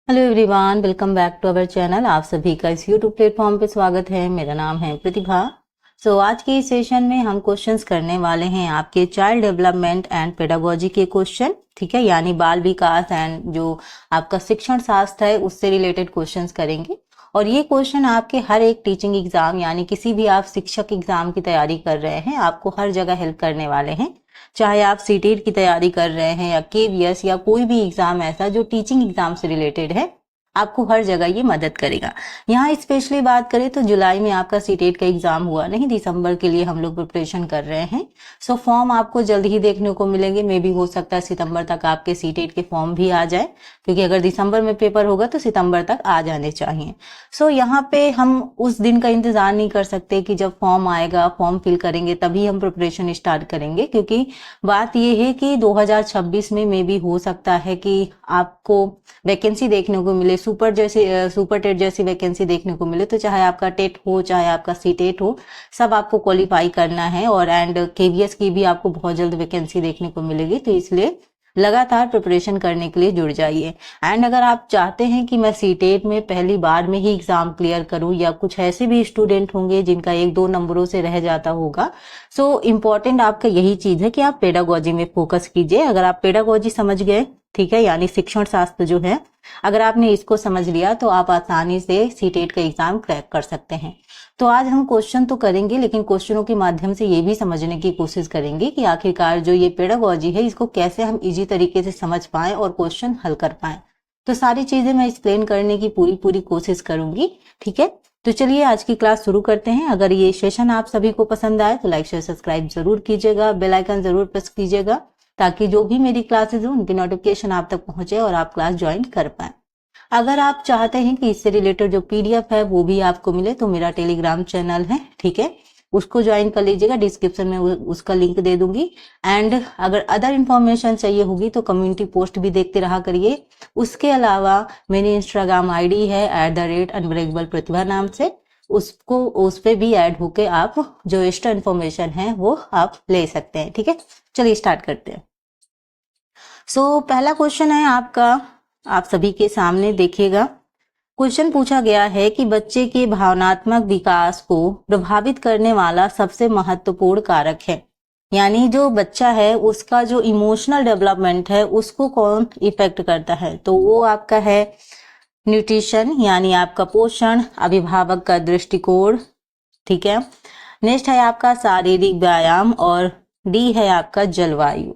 Hello everyone, welcome back to our channel. आप सभी का इस यूट्यूब प्लेटफॉर्म पे स्वागत है। मेरा नाम है प्रतिभा। आज के इस सेशन में हम क्वेश्चंस करने वाले हैं आपके चाइल्ड डेवलपमेंट एंड पेडागोजी के क्वेश्चन, ठीक है, यानी बाल विकास एंड जो आपका शिक्षण शास्त्र है उससे रिलेटेड क्वेश्चंस करेंगे। और ये क्वेश्चन आपके हर एक टीचिंग एग्जाम यानी किसी भी आप शिक्षक एग्जाम की तैयारी कर रहे हैं, आपको हर जगह हेल्प करने वाले हैं। चाहे आप सीटेट की तैयारी कर रहे हैं या केवीएस या कोई भी एग्जाम ऐसा जो टीचिंग एग्जाम से रिलेटेड है, आपको हर जगह ये मदद करेगा। यहाँ स्पेशली बात करें तो जुलाई में आपका सीटेट का एग्जाम हुआ नहीं, दिसंबर के लिए हम लोग प्रिपरेशन कर रहे हैं। फॉर्म आपको जल्द ही देखने को मिलेंगे। मे भी हो सकता है सितंबर तक आपके सीटेट के फॉर्म भी आ जाए, क्योंकि अगर दिसंबर में पेपर होगा तो सितंबर तक आ जाने चाहिए। यहाँ पे हम उस दिन का इंतजार नहीं कर सकते कि जब फॉर्म आएगा, फॉर्म फिल करेंगे तभी हम प्रिपरेशन स्टार्ट करेंगे, क्योंकि बात यह है कि 2026 में मे भी हो सकता है कि आपको वैकेंसी देखने को मिले, सुपर टेट जैसी वैकेंसी देखने को मिले। तो चाहे आपका टेट हो चाहे आपका सी टेट हो, सब आपको क्वालिफाई करना है। और एंड केवीएस की भी आपको बहुत जल्द वैकेंसी देखने को मिलेगी, तो इसलिए लगातार प्रिपरेशन करने के लिए जुड़ जाइए। एंड अगर आप चाहते हैं कि मैं सीटेट में पहली बार में ही एग्जाम क्लियर करूं, या कुछ ऐसे भी स्टूडेंट होंगे जिनका 1-2 नंबरों से रह जाता होगा, इम्पोर्टेंट आपका यही चीज है कि आप पेडागोजी में फोकस कीजिए। अगर आप पेडागोजी समझ गए, ठीक है, यानी शिक्षण शास्त्र जो है, अगर आपने इसको समझ लिया तो आप आसानी से सीटेट का एग्जाम क्रैक कर सकते हैं। तो आज हम क्वेश्चन तो करेंगे, लेकिन क्वेश्चनों के माध्यम से ये भी समझने की कोशिश करेंगे कि आखिरकार जो ये पेडागोजी है इसको कैसे हम इजी तरीके से समझ पाएं और क्वेश्चन हल कर पाएं। तो सारी चीजें मैं एक्सप्लेन करने की पूरी कोशिश करूंगी, ठीक है। तो चलिए आज की क्लास शुरू करते हैं। अगर ये सेशन आप सभी को पसंद आए तो लाइक शेयर सब्सक्राइब जरूर कीजिएगा, बेल आइकन जरूर प्रेस कीजिएगा, ताकि जो भी मेरी क्लासेस हो उनकी नोटिफिकेशन आप तक पहुंचे और आप क्लास ज्वाइन कर पाए। अगर आप चाहते हैं कि इससे रिलेटेड जो पीडीएफ है वो भी आपको मिले, तो मेरा टेलीग्राम चैनल है, ठीक है, उसको ज्वाइन कर लीजिएगा। डिस्क्रिप्शन में उसका लिंक दे दूंगी। एंड अगर अदर इंफॉर्मेशन चाहिए होगी तो कम्युनिटी पोस्ट भी देखते रहा करिए। उसके अलावा मेरी इंस्टाग्राम आईडी है @अनब्रेकेबल प्रतिभा नाम से, उस पे भी ऐड होके आप जो एक्स्ट्रा इन्फॉर्मेशन है वो आप ले सकते हैं, ठीक है। चलिए स्टार्ट करते हैं। पहला क्वेश्चन है आपका, आप सभी के सामने देखिएगा। क्वेश्चन पूछा गया है कि बच्चे के भावनात्मक विकास को प्रभावित करने वाला सबसे महत्वपूर्ण कारक है, यानी जो बच्चा है उसका जो इमोशनल डेवलपमेंट है उसको कौन इफेक्ट करता है। तो वो आपका है न्यूट्रिशन, यानी आपका पोषण, अभिभावक का दृष्टिकोण, ठीक है। नेक्स्ट है आपका शारीरिक व्यायाम, और डी है आपका जलवायु।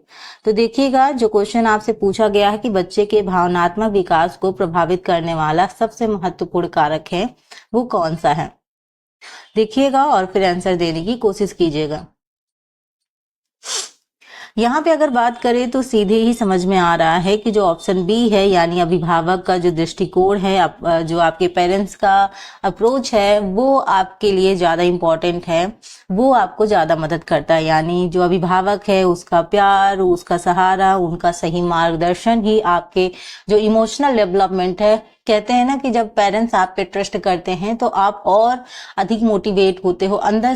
तो देखिएगा, जो क्वेश्चन आपसे पूछा गया है कि बच्चे के भावनात्मक विकास को प्रभावित करने वाला सबसे महत्वपूर्ण कारक है, वो कौन सा है, देखिएगा और फिर आंसर देने की कोशिश कीजिएगा। यहाँ पे अगर बात करें तो सीधे ही समझ में आ रहा है कि जो ऑप्शन बी है, यानी अभिभावक का जो दृष्टिकोण है, जो आपके पेरेंट्स का अप्रोच है, वो आपके लिए ज्यादा इम्पोर्टेंट है, वो आपको ज्यादा मदद करता है। यानी जो अभिभावक है उसका प्यार, उसका सहारा, उनका सही मार्गदर्शन ही आपके जो इमोशनल डेवलपमेंट है, कहते हैं ना कि जब पेरेंट्स आप पे ट्रस्ट करते हैं तो आप और अधिक मोटिवेट होते हो, अंदर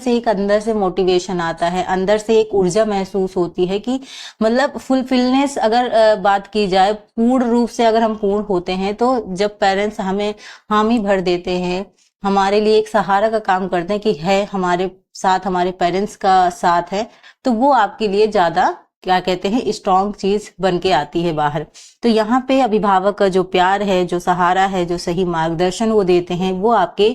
से मोटिवेशन आता है, अंदर से एक ऊर्जा महसूस होती है कि मतलब फुलफिलनेस, अगर बात की जाए पूर्ण रूप से अगर हम पूर्ण होते हैं, तो जब पेरेंट्स हमें हामी भर देते हैं, हमारे लिए एक सहारा का काम करते हैं कि है हमारे साथ, हमारे पेरेंट्स का साथ है, तो वो आपके लिए ज्यादा क्या कहते हैं स्ट्रॉन्ग चीज बन के आती है बाहर। तो यहाँ पे अभिभावक का जो प्यार है, जो सहारा है, जो सही मार्गदर्शन वो देते हैं, वो आपके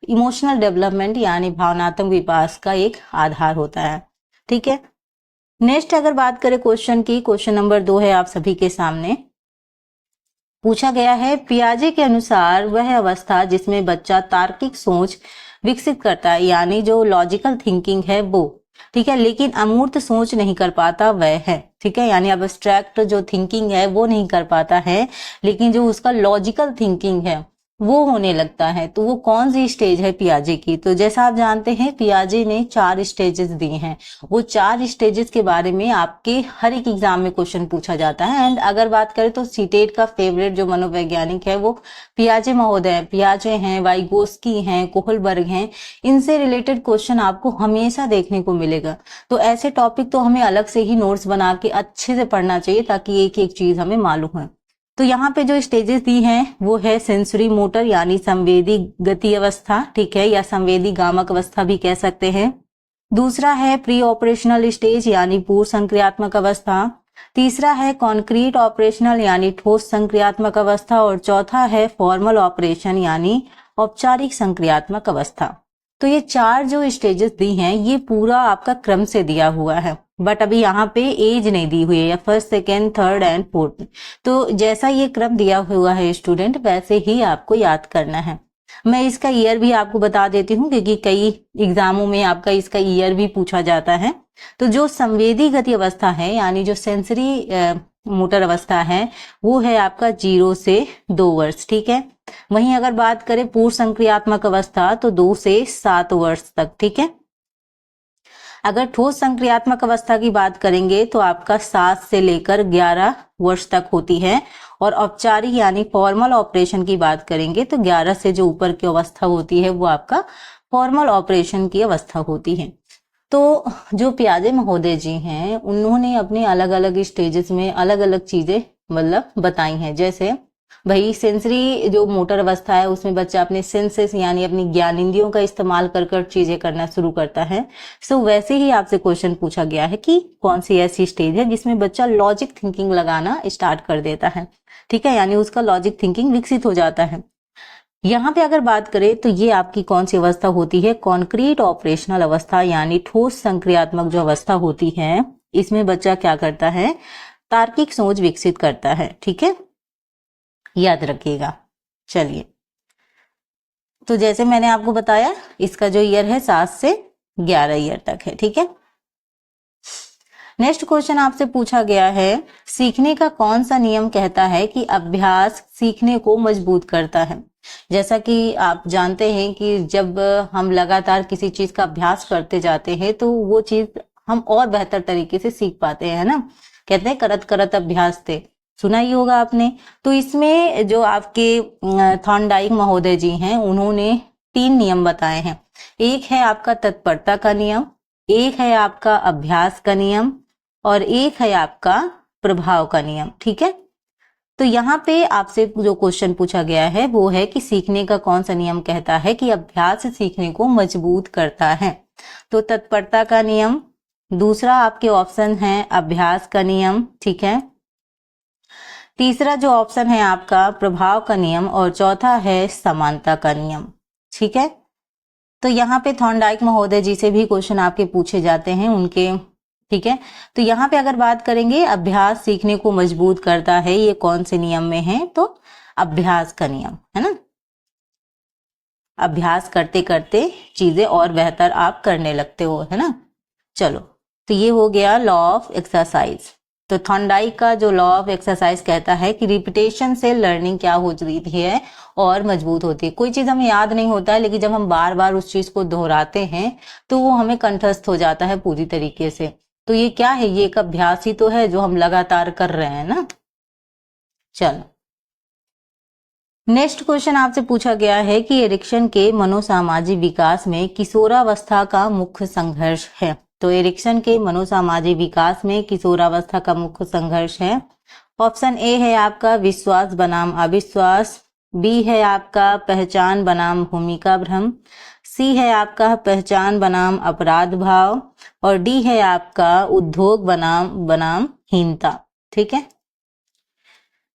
इमोशनल डेवलपमेंट यानी भावनात्मक विकास का एक आधार होता है, ठीक है। नेक्स्ट अगर बात करें क्वेश्चन की, क्वेश्चन नंबर 2 है आप सभी के सामने। पूछा गया है, पियाजे के अनुसार वह अवस्था जिसमें बच्चा तार्किक सोच विकसित करता है, यानी जो लॉजिकल थिंकिंग है वो, ठीक है, लेकिन अमूर्त सोच नहीं कर पाता वह है, ठीक है, यानी अब्स्ट्रैक्ट जो थिंकिंग है वो नहीं कर पाता है, लेकिन जो उसका लॉजिकल थिंकिंग है वो होने लगता है। तो वो कौन सी स्टेज है पियाजे की? तो जैसा आप जानते हैं पियाजे ने 4 स्टेजेस दी हैं। वो 4 स्टेजेस के बारे में आपके हर एक एग्जाम में क्वेश्चन पूछा जाता है। एंड अगर बात करें तो सीटेट का फेवरेट जो मनोवैज्ञानिक है वो पियाजे महोदय, पियाजे हैं, वाइगोस्की हैं, कोहलबर्ग हैं, इनसे रिलेटेड क्वेश्चन आपको हमेशा देखने को मिलेगा। तो ऐसे टॉपिक तो हमें अलग से ही नोट्स बना के अच्छे से पढ़ना चाहिए, ताकि एक एक चीज हमें मालूम है। तो यहाँ पे जो स्टेजेस दी हैं वो है सेंसरी मोटर यानी संवेदी गति अवस्था, ठीक है, या संवेदी गामक अवस्था भी कह सकते हैं। दूसरा है प्री ऑपरेशनल स्टेज यानी पूर्व संक्रियात्मक अवस्था। तीसरा है कॉन्क्रीट ऑपरेशनल यानी ठोस संक्रियात्मक अवस्था। और चौथा है फॉर्मल ऑपरेशन यानी औपचारिक संक्रियात्मक अवस्था। तो ये 4 जो स्टेजेस दी हैं ये पूरा आपका क्रम से दिया हुआ है, बट अभी यहाँ पे एज नहीं दी हुई है, या first, second, third and fourth. तो जैसा ये क्रम दिया हुआ है स्टूडेंट, वैसे ही आपको याद करना है। मैं इसका ईयर भी आपको बता देती हूँ, क्योंकि कई एग्जामों में आपका इसका ईयर भी पूछा जाता है। तो जो संवेदी गति अवस्था है यानी जो सेंसरी मोटर अवस्था है वो है आपका 0 से 2 वर्ष, ठीक है। वहीं अगर बात करें पूर्व संक्रियात्मक अवस्था तो 2 से 7 वर्ष तक, ठीक है। अगर ठोस संक्रियात्मक अवस्था की बात करेंगे तो आपका 7 से लेकर 11 वर्ष तक होती है। और औपचारिक यानी फॉर्मल ऑपरेशन की बात करेंगे तो 11 से जो ऊपर की अवस्था होती है वो आपका फॉर्मल ऑपरेशन की अवस्था होती है। तो जो पियाजे महोदय जी हैं उन्होंने अपने अलग अलग स्टेजेस में अलग अलग चीजें मतलब बताई हैं। जैसे भाई सेंसरी जो मोटर अवस्था है उसमें बच्चा अपने सेंसेस यानी अपनी ज्ञानेंद्रियों का इस्तेमाल कर कर चीजें करना शुरू करता है। सो वैसे ही आपसे क्वेश्चन पूछा गया है कि कौन सी ऐसी स्टेज है जिसमें बच्चा लॉजिक थिंकिंग लगाना स्टार्ट कर देता है, ठीक है, यानी उसका लॉजिक थिंकिंग विकसित हो जाता है। यहाँ पे अगर बात करें तो ये आपकी कौन सी अवस्था होती है, कॉन्क्रीट ऑपरेशनल अवस्था यानी ठोस संक्रियात्मक जो अवस्था होती है इसमें बच्चा क्या करता है, तार्किक सोच विकसित करता है, ठीक है, याद रखिएगा। चलिए, तो जैसे मैंने आपको बताया इसका जो ईयर है 7 से 11 ईयर तक है, ठीक है। नेक्स्ट क्वेश्चन आपसे पूछा गया है, सीखने का कौन सा नियम कहता है कि अभ्यास सीखने को मजबूत करता है। जैसा कि आप जानते हैं कि जब हम लगातार किसी चीज का अभ्यास करते जाते हैं तो वो चीज हम और बेहतर तरीके से सीख पाते हैं, है ना। कहते हैं करत करत अभ्यास थे, सुना ही होगा आपने। तो इसमें जो आपके थॉर्नडाइक महोदय जी हैं उन्होंने 3 नियम बताए हैं। एक है आपका तत्परता का नियम, एक है आपका अभ्यास का नियम और एक है आपका प्रभाव का नियम, ठीक है। तो यहाँ पे आपसे जो क्वेश्चन पूछा गया है वो है कि सीखने का कौन सा नियम कहता है कि अभ्यास सीखने को मजबूत करता है। तो तत्परता का नियम, दूसरा आपके ऑप्शन है अभ्यास का नियम, ठीक है, तीसरा जो ऑप्शन है आपका प्रभाव का नियम और चौथा है समानता का नियम, ठीक है। तो यहाँ पे थॉर्नडाइक महोदय जी से भी क्वेश्चन आपके पूछे जाते हैं उनके, ठीक है। तो यहाँ पे अगर बात करेंगे अभ्यास सीखने को मजबूत करता है, ये कौन से नियम में है, तो अभ्यास का नियम, है ना। अभ्यास करते करते चीजें और बेहतर आप करने लगते हो, है ना। चलो, तो ये हो गया लॉ ऑफ एक्सरसाइज। तो थॉर्नडाइक का जो लॉ ऑफ एक्सरसाइज कहता है कि रिपीटेशन से लर्निंग क्या होती है और मजबूत होती है। कोई चीज हमें याद नहीं होता है लेकिन जब हम बार बार उस चीज को दोहराते हैं तो वो हमें कंठस्थ हो जाता है पूरी तरीके से। तो ये क्या है, ये एक अभ्यास ही तो है जो हम लगातार कर रहे हैं ना। चलो, नेक्स्ट क्वेश्चन आपसे पूछा गया है कि एरिक्सन के मनोसामाजिक विकास में किशोरावस्था का मुख्य संघर्ष है। तो एरिक्सन के मनोसामाजिक विकास में किशोरावस्था का मुख्य संघर्ष है। ऑप्शन ए है आपका विश्वास बनाम अविश्वास, बी है आपका पहचान बनाम भूमिका भ्रम, सी है आपका पहचान बनाम अपराध भाव और डी है आपका उद्योग बनाम हीनता, ठीक है।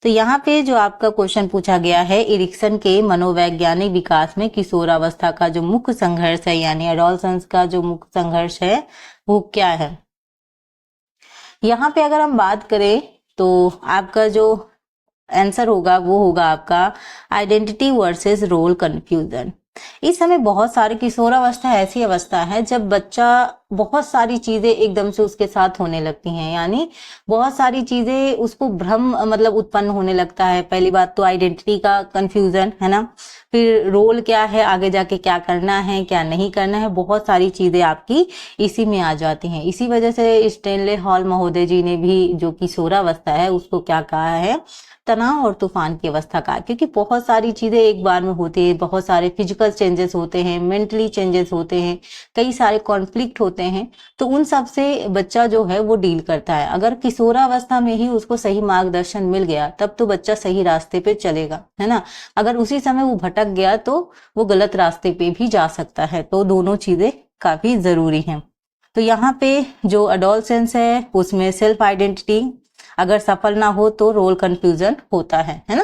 तो यहाँ पे जो आपका क्वेश्चन पूछा गया है एरिक्सन के मनोवैज्ञानिक विकास में किशोरावस्था का जो मुख्य संघर्ष है यानी एडोलसेंस का जो मुख्य संघर्ष है वो क्या है। यहाँ पे अगर हम बात करें तो आपका जो आंसर होगा वो होगा आपका आइडेंटिटी वर्सेस रोल कंफ्यूजन। इस समय बहुत सारी किशोरावस्था ऐसी अवस्था है जब बच्चा बहुत सारी चीजें एकदम से उसके साथ होने लगती हैं, यानी बहुत सारी चीजें उसको भ्रम मतलब उत्पन्न होने लगता है। पहली बात तो आइडेंटिटी का कंफ्यूजन है ना, फिर रोल क्या है, आगे जाके क्या करना है क्या नहीं करना है, बहुत सारी चीजें आपकी इसी में आ जाती हैं। इसी वजह से स्टेनले हॉल महोदय जी ने भी जो किशोरावस्था है उसको क्या कहा है, तनाव और तूफान की अवस्था का, क्योंकि बहुत सारी चीजें एक बार में होती है, बहुत सारे फिजिकल चेंजेस होते हैं, मेंटली चेंजेस होते हैं, कई सारे कॉन्फ्लिक्ट होते हैं, तो उन सब से बच्चा जो है वो डील करता है। अगर किशोरावस्था में ही उसको सही मार्गदर्शन मिल गया तब तो बच्चा सही रास्ते पे चलेगा, है ना। अगर उसी समय वो भटक गया तो वो गलत रास्ते पे भी जा सकता है, तो दोनों चीजें काफी जरूरी हैं। तो यहाँ पे जो अडोलसेंस है उसमें सेल्फ आइडेंटिटी अगर सफल ना हो तो रोल कंफ्यूजन होता है ना।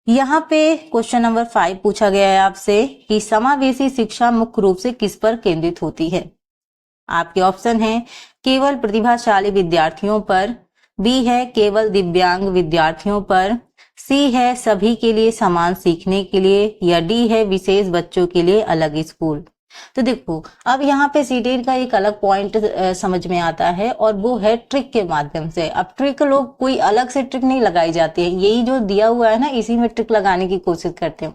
यहाँ पे क्वेश्चन नंबर 5 पूछा गया है आपसे कि समावेशी शिक्षा मुख्य रूप से किस पर केंद्रित होती है। आपके ऑप्शन है केवल प्रतिभाशाली विद्यार्थियों पर, बी है केवल दिव्यांग विद्यार्थियों पर, सी है सभी के लिए समान सीखने के लिए, या डी है विशेष बच्चों के लिए अलग स्कूल। तो देखो अब यहाँ पे सीटेट का एक अलग पॉइंट समझ में आता है और वो है ट्रिक के माध्यम से। अब ट्रिक लोग कोई अलग से ट्रिक नहीं लगाई जाती है, यही जो दिया हुआ है ना इसी में ट्रिक लगाने की कोशिश करते हैं।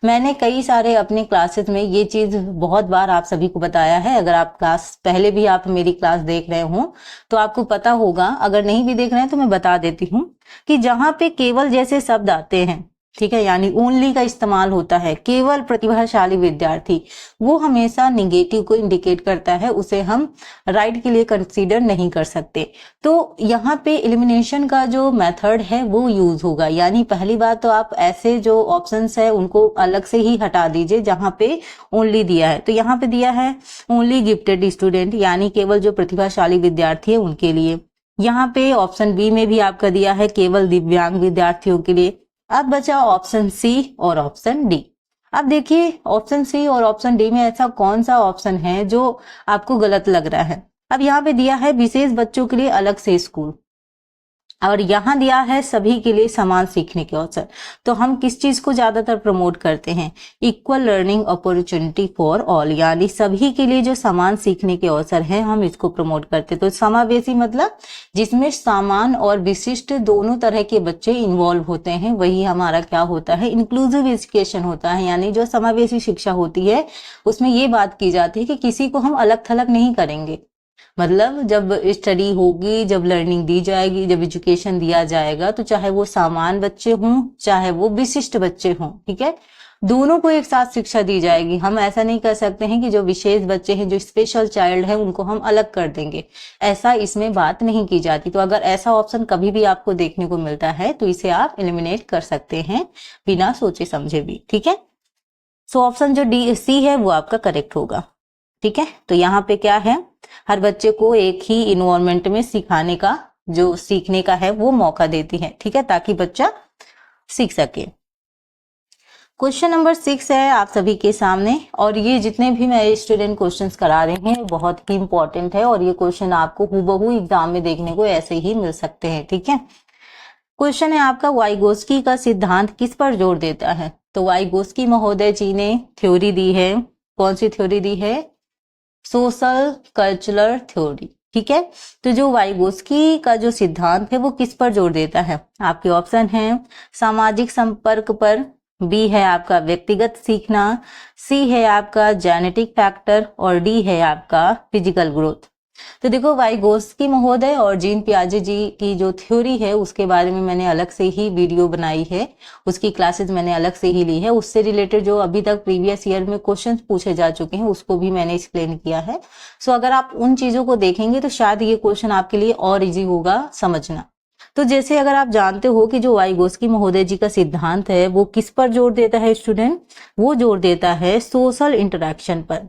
मैंने कई सारे अपने क्लासेस में ये चीज बहुत बार आप सभी को बताया है। अगर आप क्लास पहले भी आप मेरी क्लास देख रहे हो तो आपको पता होगा, अगर नहीं भी देख रहे हैं तो मैं बता देती हूँ कि जहां पे केवल जैसे शब्द आते हैं, ठीक है, यानी ओनली का इस्तेमाल होता है, केवल प्रतिभाशाली विद्यार्थी, वो हमेशा निगेटिव को इंडिकेट करता है, उसे हम राइट के लिए कंसीडर नहीं कर सकते। तो यहाँ पे एलिमिनेशन का जो मेथड है वो यूज होगा, यानी पहली बात तो आप ऐसे जो ऑप्शंस है उनको अलग से ही हटा दीजिए जहाँ पे ओनली दिया है। तो यहाँ पे दिया है ओनली गिफ्टेड स्टूडेंट, यानी केवल जो प्रतिभाशाली विद्यार्थी है उनके लिए। यहाँ पे ऑप्शन बी में भी आपका दिया है केवल दिव्यांग विद्यार्थियों के लिए। अब बचा ऑप्शन सी और ऑप्शन डी। अब देखिए ऑप्शन सी और ऑप्शन डी में ऐसा कौन सा ऑप्शन है जो आपको गलत लग रहा है। अब यहाँ पे दिया है विशेष बच्चों के लिए अलग से स्कूल, और यहाँ दिया है सभी के लिए समान सीखने के अवसर। तो हम किस चीज को ज्यादातर प्रमोट करते हैं? Equal learning opportunity for all, यानी सभी के लिए जो समान सीखने के अवसर हैं हम इसको प्रमोट करते हैं। तो समावेशी मतलब जिसमें समान और विशिष्ट दोनों तरह के बच्चे इन्वॉल्व होते हैं, वही हमारा क्या होता है? इंक्लूसिव एजुकेशन होता है। यानी जो समावेशी शिक्षा होती है उसमें ये बात की जाती है कि किसी को हम अलग थलग नहीं करेंगे। मतलब जब स्टडी होगी, जब लर्निंग दी जाएगी, जब एजुकेशन दिया जाएगा, तो चाहे वो सामान्य बच्चे हों चाहे वो विशिष्ट बच्चे हों, ठीक है, दोनों को एक साथ शिक्षा दी जाएगी। हम ऐसा नहीं कर सकते हैं कि जो विशेष बच्चे हैं, जो स्पेशल चाइल्ड है, उनको हम अलग कर देंगे, ऐसा इसमें बात नहीं की जाती। तो अगर ऐसा ऑप्शन कभी भी आपको देखने को मिलता है तो इसे आप एलिमिनेट कर सकते हैं बिना सोचे समझे भी, ठीक है। सो ऑप्शन जो डी सी है वो आपका करेक्ट होगा, ठीक है। तो यहाँ पे क्या है, हर बच्चे को एक ही इन्वायरमेंट में सिखाने का, जो सीखने का है वो मौका देती है, ठीक है, ताकि बच्चा सीख सके। क्वेश्चन नंबर 6 है आप सभी के सामने, और ये जितने भी मैं स्टूडेंट क्वेश्चंस करा रहे हैं बहुत ही इंपॉर्टेंट है, और ये क्वेश्चन आपको हूबहू एग्जाम में देखने को ऐसे ही मिल सकते हैं, ठीक है। क्वेश्चन है आपका, वाइगोस्की का सिद्धांत किस पर जोर देता है? तो वाइगोस्की महोदय जी ने थ्योरी दी है, कौन सी थ्योरी दी है? सोशल कल्चरल थ्योरी, ठीक है। तो जो वाइगोस्की का जो सिद्धांत है वो किस पर जोर देता है? आपके ऑप्शन है सामाजिक संपर्क पर, बी है आपका व्यक्तिगत सीखना, सी है आपका जेनेटिक फैक्टर, और डी है आपका फिजिकल ग्रोथ। तो देखो वाइगोस्की महोदय और जीन पियाजे जी की जो थ्योरी है उसके बारे में मैंने अलग से ही वीडियो बनाई है, उसकी क्लासेस मैंने अलग से ही ली है, उससे रिलेटेड जो अभी तक प्रीवियस ईयर में क्वेश्चंस पूछे जा चुके हैं उसको भी मैंने एक्सप्लेन किया है। सो अगर आप उन चीजों को देखेंगे तो शायद ये क्वेश्चन आपके लिए और इजी होगा समझना। तो जैसे अगर आप जानते हो कि जो वाइगोस्की महोदय जी का सिद्धांत है वो किस पर जोर देता है स्टूडेंट? वो जोर देता है सोशल इंटरेक्शन पर।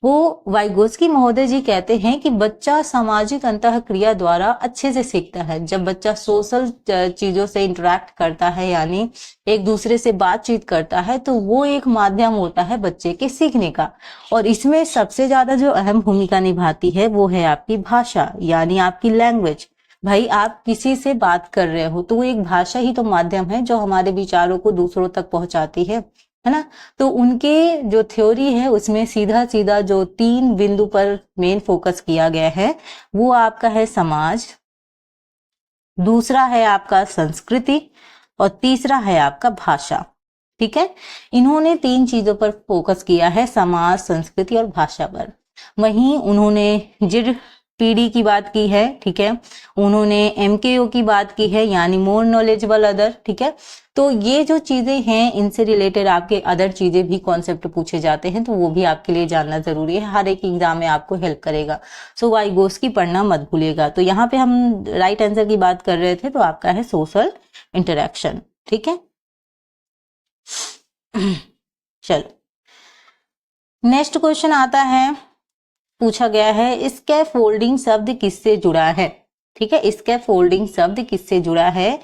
वो वाइगोस्की महोदय जी कहते हैं कि बच्चा सामाजिक अंतःक्रिया द्वारा अच्छे से सीखता है। जब बच्चा सोशल चीजों से इंटरेक्ट करता है, यानी एक दूसरे से बातचीत करता है, तो वो एक माध्यम होता है बच्चे के सीखने का। और इसमें सबसे ज्यादा जो अहम भूमिका निभाती है वो है आपकी भाषा, यानी आपकी लैंग्वेज। भाई आप किसी से बात कर रहे हो तो वो एक भाषा ही तो माध्यम है जो हमारे विचारों को दूसरों तक पहुंचाती है ना। तो उनके जो थ्योरी है उसमें सीधा सीधा जो 3 बिंदु पर मेन फोकस किया गया है वो आपका है समाज, दूसरा है आपका संस्कृति, और तीसरा है आपका भाषा, ठीक है। इन्होंने 3 चीजों पर फोकस किया है, समाज, संस्कृति और भाषा पर। वहीं उन्होंने पीडी की बात की है, ठीक है, उन्होंने एमकेओ की बात की है यानी मोर नॉलेजेबल अदर, ठीक है। तो ये जो चीजें हैं इनसे रिलेटेड आपके अदर चीजें भी कॉन्सेप्ट पूछे जाते हैं, तो वो भी आपके लिए जानना जरूरी है, हर एक एग्जाम में आपको हेल्प करेगा। सो वाइगोस्की पढ़ना मत भूलिएगा। तो यहाँ पे हम राइट आंसर की बात कर रहे थे, तो आपका है सोशल इंटरेक्शन, ठीक है। चलो नेक्स्ट क्वेश्चन आता है, पूछा गया है स्कैफोल्डिंग शब्द किससे जुड़ा है, ठीक है, स्कैफोल्डिंग शब्द किससे जुड़ा है,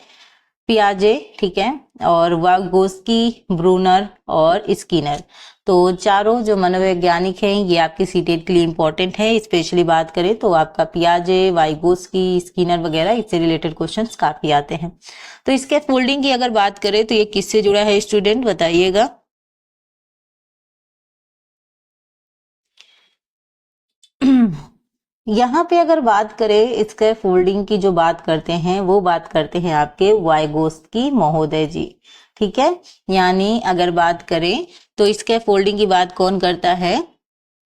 पियाजे, ठीक है, और वाइगोस्की, ब्रूनर और स्किनर। तो चारों जो मनोवैज्ञानिक हैं ये आपके सीटेट के लिए इंपॉर्टेंट है, स्पेशली बात करें तो आपका पियाजे, वाइगोस्की, स्किनर वगैरह इससे रिलेटेड क्वेश्चंस काफी आते हैं। तो स्कैफोल्डिंग की अगर बात करें तो ये किससे जुड़ा है स्टूडेंट, बताइएगा। यहाँ पे अगर बात करें स्कैफोल्डिंग की, जो बात करते हैं वो बात करते हैं आपके वाइगोस्की महोदय जी, ठीक है। यानी अगर बात करें तो स्कैफोल्डिंग की बात कौन करता है,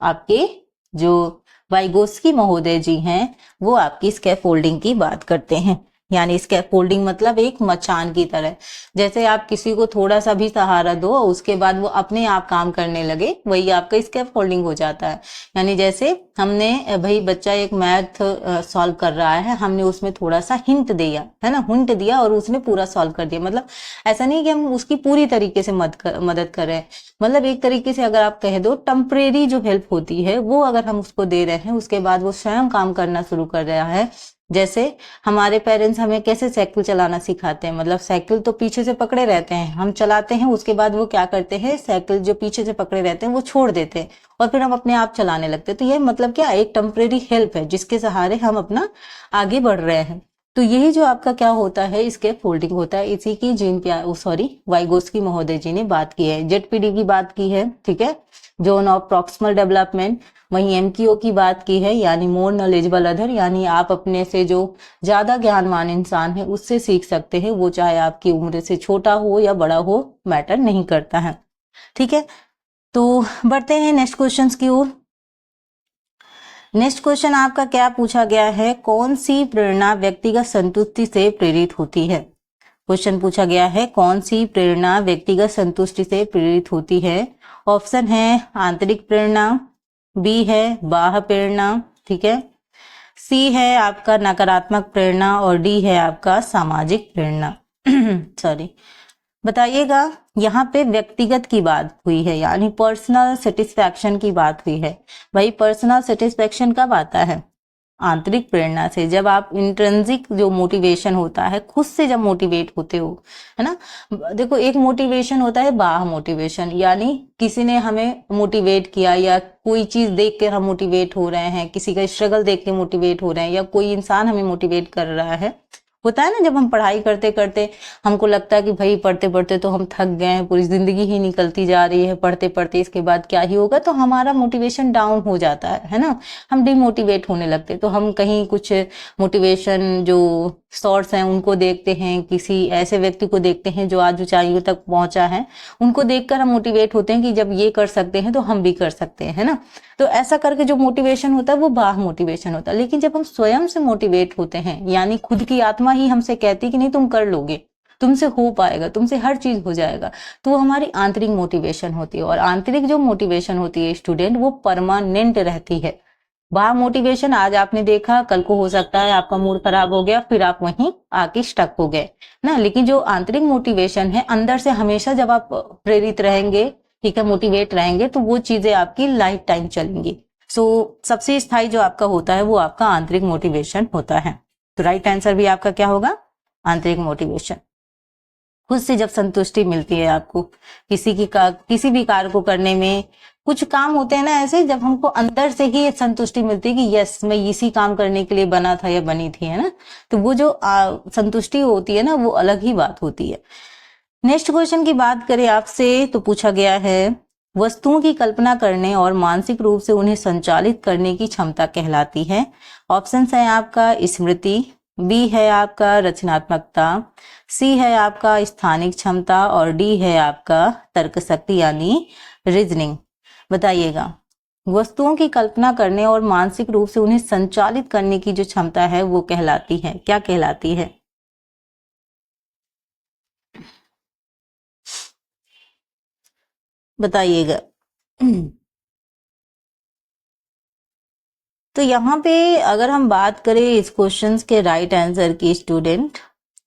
आपके जो वाइगोस्की महोदय जी हैं वो आपकी स्कैफोल्डिंग की बात करते हैं। यानी स्कैफोल्डिंग मतलब एक मचान की तरह, जैसे आप किसी को थोड़ा सा भी सहारा दो उसके बाद वो अपने आप काम करने लगे, वही आपका स्कैफोल्डिंग हो जाता है। यानी जैसे हमने भाई बच्चा एक मैथ सॉल्व कर रहा है, हमने उसमें थोड़ा सा हिंट दिया है ना, हिंट दिया और उसने पूरा सॉल्व कर दिया, मतलब ऐसा नहीं कि हम उसकी पूरी तरीके से मदद कर रहे हैं, मतलब एक तरीके से अगर आप कह दो टेम्परेरी जो हेल्प होती है वो अगर हम उसको दे रहे हैं, उसके बाद वो स्वयं काम करना शुरू कर रहा है। जैसे हमारे पेरेंट्स हमें कैसे साइकिल चलाना सिखाते हैं, मतलब साइकिल तो पीछे से पकड़े रहते हैं, हम चलाते हैं, उसके बाद वो क्या करते हैं, साइकिल जो पीछे से पकड़े रहते हैं वो छोड़ देते हैं और फिर हम अपने आप चलाने लगते हैं। तो ये मतलब क्या, एक टेम्परेरी हेल्प है जिसके सहारे हम अपना आगे बढ़ रहे हैं। तो यही जो आपका क्या होता है, इसके फोल्डिंग होता है, इसी की वाइगोस्की महोदय जी ने बात की है। जेडपीडी की बात की है, ठीक है, जोन ऑफ प्रॉक्सिमल डेवलपमेंट। वहीं एमक्यूओ की बात की है यानी मोर नॉलेजेबल अदर, यानी आप अपने से जो ज्यादा ज्ञानवान इंसान है उससे सीख सकते हैं, वो चाहे आपकी उम्र से छोटा हो या बड़ा हो, मैटर नहीं करता है, ठीक है। तो बढ़ते हैं नेक्स्ट क्वेश्चन की ओर। नेक्स्ट क्वेश्चन आपका क्या पूछा गया है, कौन सी प्रेरणा व्यक्तिगत संतुष्टि से प्रेरित होती है। क्वेश्चन पूछा गया है कौन सी प्रेरणा व्यक्तिगत संतुष्टि से प्रेरित होती है। ऑप्शन है आंतरिक प्रेरणा, बी है बाह्य प्रेरणा, ठीक है, सी है आपका नकारात्मक प्रेरणा और डी है आपका सामाजिक प्रेरणा। सॉरी, बताइएगा। यहाँ पे व्यक्तिगत की बात हुई है यानी पर्सनल सेटिस्फैक्शन की बात हुई है। भाई पर्सनल सेटिस्फैक्शन कब आता है, आंतरिक प्रेरणा से, जब आप इंट्रिंसिक जो मोटिवेशन होता है, खुद से जब मोटिवेट होते हो, है ना। देखो एक मोटिवेशन होता है बाह्य मोटिवेशन, यानी किसी ने हमें मोटिवेट किया या कोई चीज देख कर हम मोटिवेट हो रहे हैं, किसी का स्ट्रगल देख के मोटिवेट हो रहे हैं या कोई इंसान हमें मोटिवेट कर रहा है। होता है ना जब हम पढ़ाई करते करते हमको लगता है कि भाई पढ़ते पढ़ते तो हम थक गए हैं, पूरी जिंदगी ही निकलती जा रही है पढ़ते पढ़ते, इसके बाद क्या ही होगा, तो हमारा मोटिवेशन डाउन हो जाता है ना, हम डिमोटिवेट होने लगते। तो हम कहीं कुछ मोटिवेशन जो सोर्स हैं उनको देखते हैं, किसी ऐसे व्यक्ति को देखते हैं जो आज ऊंचाइयों तक पहुंचा है, उनको देखकर हम मोटिवेट होते हैं कि जब ये कर सकते हैं तो हम भी कर सकते हैं, है ना। तो ऐसा करके जो मोटिवेशन होता है वो बाह्य मोटिवेशन होता है। लेकिन जब हम स्वयं से मोटिवेट होते हैं, यानी खुद की आत्मा ही हमसे कहती कि नहीं तुम कर लोगे, तुमसे हो पाएगा, तुमसे हर चीज हो जाएगा, तो वो हमारी आंतरिक मोटिवेशन होती है। और आंतरिक जो मोटिवेशन होती है स्टूडेंट, वो परमानेंट रहती है। बाह्य मोटिवेशन आज आपने देखा, कल को हो सकता है आपका मूड खराब हो गया, फिर आप वहीं आके स्टक हो गए ना। लेकिन जो आंतरिक मोटिवेशन है, अंदर से हमेशा जब आप प्रेरित रहेंगे, ठीक है, मोटिवेट रहेंगे, तो वो चीजें आपकी लाइफ टाइम चलेंगी। सो सबसे स्थायी जो आपका होता है वो आपका आंतरिक मोटिवेशन होता है। तो राइट आंसर भी आपका क्या होगा, आंतरिक मोटिवेशन। खुद से जब संतुष्टि मिलती है आपको किसी भी कार्य को करने में, कुछ काम होते हैं ना ऐसे जब हमको अंदर से ही संतुष्टि मिलती है कि यस मैं इसी काम करने के लिए बना था या बनी थी, है ना। तो वो जो संतुष्टि होती है ना, वो अलग ही बात होती है। नेक्स्ट क्वेश्चन की बात करें आपसे तो पूछा गया है वस्तुओं की कल्पना करने और मानसिक रूप से उन्हें संचालित करने की क्षमता कहलाती है। ऑप्शन है आपका स्मृति, बी है आपका रचनात्मकता, सी है आपका स्थानिक क्षमता और डी है आपका तर्क शक्ति यानी रीजनिंग। बताइएगा। वस्तुओं की कल्पना करने और मानसिक रूप से उन्हें संचालित करने की जो क्षमता है वो कहलाती है, क्या कहलाती है? बताइएगा। तो यहाँ पे अगर हम बात करें इस क्वेश्चंस के राइट आंसर की स्टूडेंट,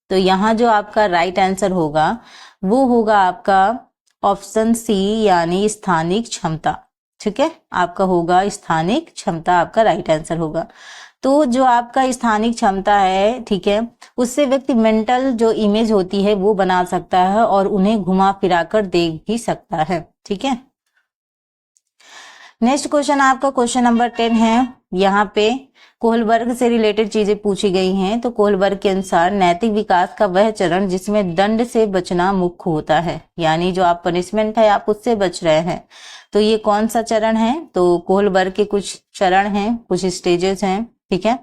तो यहाँ जो आपका राइट आंसर होगा वो होगा आपका ऑप्शन सी, यानी स्थानिक क्षमता। ठीक है, आपका होगा स्थानिक क्षमता, आपका राइट आंसर होगा। तो जो आपका स्थानिक क्षमता है, ठीक है, उससे व्यक्ति मेंटल जो इमेज होती है वो बना सकता है और उन्हें घुमा फिरा कर देख भी सकता है। ठीक है, नेक्स्ट क्वेश्चन आपका क्वेश्चन नंबर 10 है। यहाँ पे कोहलबर्ग से रिलेटेड चीजें पूछी गई हैं। तो कोहलबर्ग के अनुसार नैतिक विकास का वह चरण जिसमें दंड से बचना मुख्य होता है, यानी जो आप पनिशमेंट है आप उससे बच रहे हैं, तो ये कौन सा चरण है? तो कोहलबर्ग के कुछ चरण हैं, कुछ स्टेजेस हैं। ठीक है,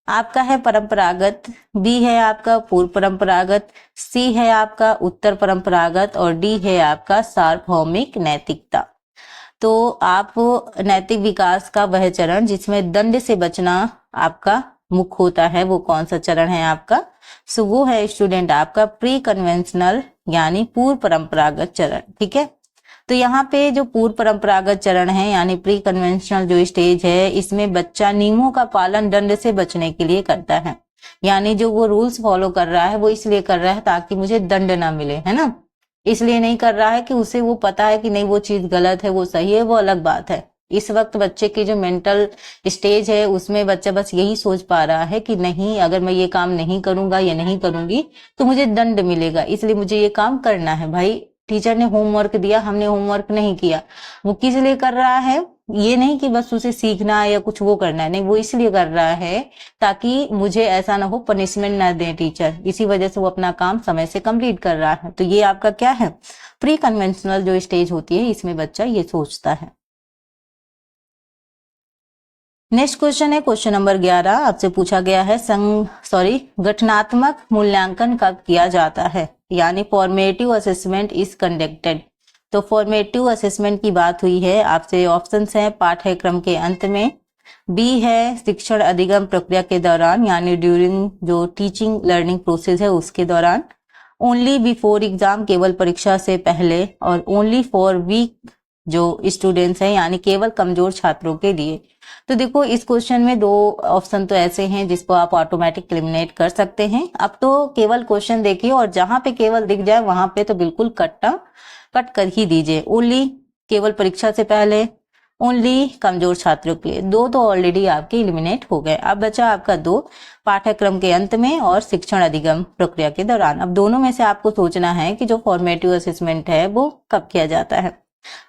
आपका है परंपरागत, बी है आपका पूर्व परंपरागत, सी है आपका उत्तर परंपरागत और डी है आपका सार्वभौमिक नैतिकता। तो आप नैतिक विकास का वह चरण जिसमें दंड से बचना आपका मुख्य होता है, वो कौन सा चरण है आपका? सो वो है स्टूडेंट आपका प्री कन्वेंशनल, यानी पूर्व परंपरागत चरण। ठीक है, तो यहाँ पे जो पूर्व परंपरागत चरण है यानी प्री कन्वेंशनल जो स्टेज है, इसमें बच्चा नियमों का पालन दंड से बचने के लिए करता है, यानी जो वो रूल्स फॉलो कर रहा है वो इसलिए कर रहा है ताकि मुझे दंड ना मिले, है ना, इसलिए नहीं कर रहा है कि उसे वो पता है कि नहीं वो चीज गलत है वो सही है, वो अलग बात है। इस वक्त बच्चे की जो मेंटल स्टेज है उसमें बच्चा बस यही सोच पा रहा है कि नहीं, अगर मैं ये काम नहीं करूंगा या नहीं करूंगी तो मुझे दंड मिलेगा, इसलिए मुझे ये काम करना है। भाई टीचर ने होमवर्क दिया, हमने होमवर्क नहीं किया, वो किस लिए कर रहा है? ये नहीं कि बस उसे सीखना है या कुछ वो करना है, नहीं, वो इसलिए कर रहा है ताकि मुझे ऐसा ना हो, पनिशमेंट ना दे टीचर, इसी वजह से वो अपना काम समय से कंप्लीट कर रहा है। तो ये आपका क्या है? प्री कन्वेंशनल जो स्टेज होती है, इसमें बच्चा ये सोचता है। नेक्स्ट क्वेश्चन है क्वेश्चन नंबर 11, आपसे पूछा गया है गठनात्मक मूल्यांकन कब किया जाता है, यानी फॉर्मेटिव असेसमेंट इज कंडक्टेड। तो फॉर्मेटिव असेसमेंट की बात हुई है, आपसे ऑप्शंस हैं पाठ्यक्रम के अंत में, बी है शिक्षण अधिगम प्रक्रिया के दौरान, यानी ड्यूरिंग जो टीचिंग लर्निंग प्रोसेस है उसके दौरान, ओनली बिफोर एग्जाम केवल परीक्षा से पहले, और ओनली फॉर वीक जो स्टूडेंट्स हैं यानी केवल कमजोर छात्रों के लिए। तो देखो इस क्वेश्चन में दो ऑप्शन तो ऐसे हैं जिसको आप ऑटोमेटिक एलिमिनेट कर सकते हैं। अब तो केवल क्वेश्चन देखिए और जहां पे केवल दिख जाए वहां पे तो बिल्कुल कट कर ही दीजिए। ओनली केवल परीक्षा से पहले, ओनली कमजोर छात्रों के लिए, दो तो ऑलरेडी आपके एलिमिनेट हो गए। अब बचा आपका दो, पाठ्यक्रम के अंत में और शिक्षण अधिगम प्रक्रिया के दौरान। अब दोनों में से आपको सोचना है कि जो फॉर्मेटिव असेसमेंट है वो कब किया जाता है।